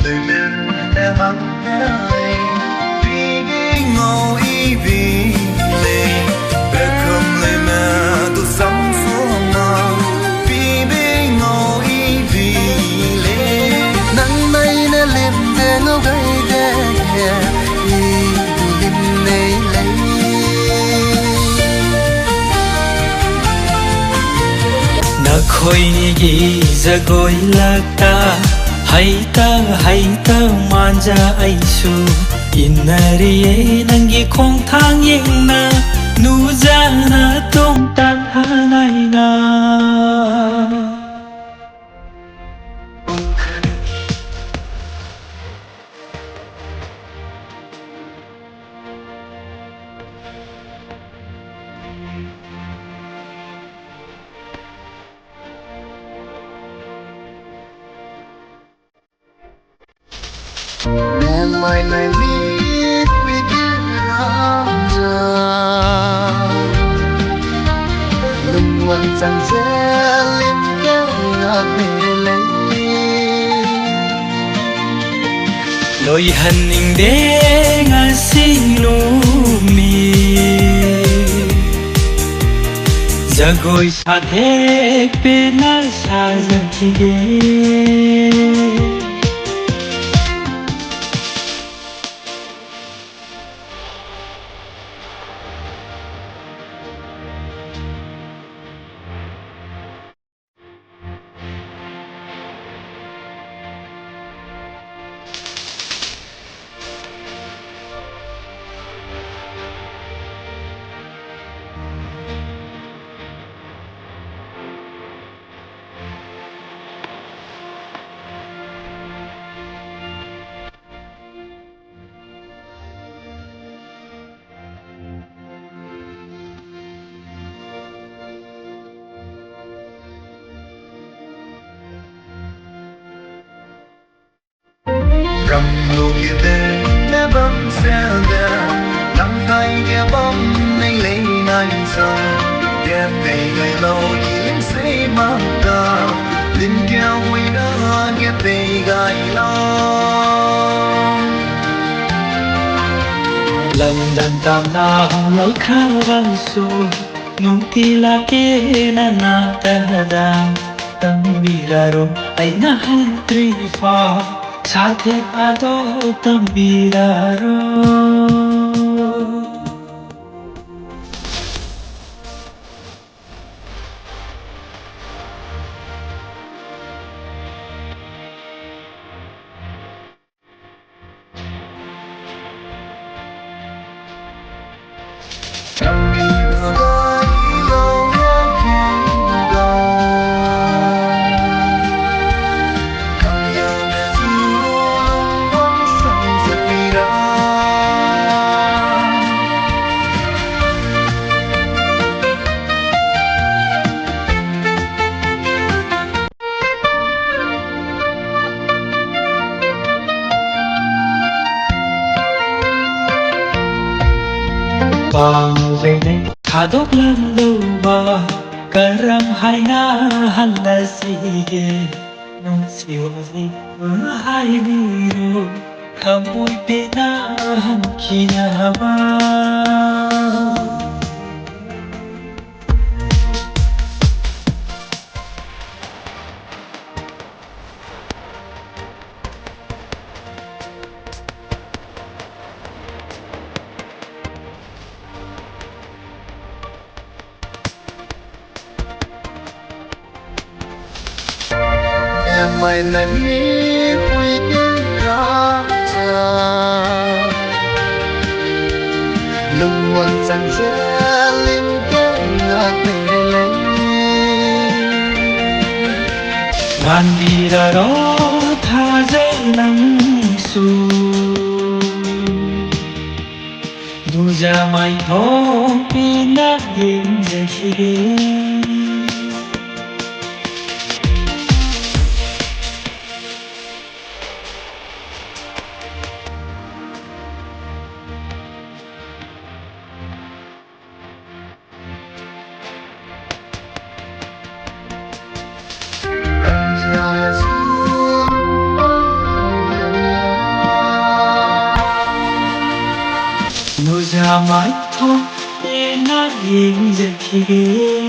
lời lên để vắng ai vì ngồi vì lệ về không lời mà tôi sống xuống mà vì bên ngồi vì lệ nắng đây đã liềm về ngâu gây đe y lim lấy lấy na khoi ni gi zagoi lakta haita manja aisu inariye nangi khong thang yengna nuzana tong tan hanaina Em mai này liếc vì kia ra đừng quên rằng sẽ liên kéo ngạc về lấy loi haning de ngasi lumi jagoi sa the pe na sa zantige rầm lù kia tên để bấm xe về nắm tay kia bấm anh lấy anh giờ đẹp về ngày lâu kiếm say mang ta linh keo huy đã nghe về gai lo lần đàn tam na lối khá vang su nung ti la ke na ta da tâm biraro ai na han tri fa sa the pa do tâm biraro Bang về đây thả đốt lên lâu ba karang hai na handa sige nung siwa si hai biru kamuy pinahan kinahaba em mai này biết quy ra lưng quần rằng sẽ liên kết ngạc về lấy van vida đó tha dễ lắm su du ra mai thô pina game dễ sige mai thôi na yên giờ kia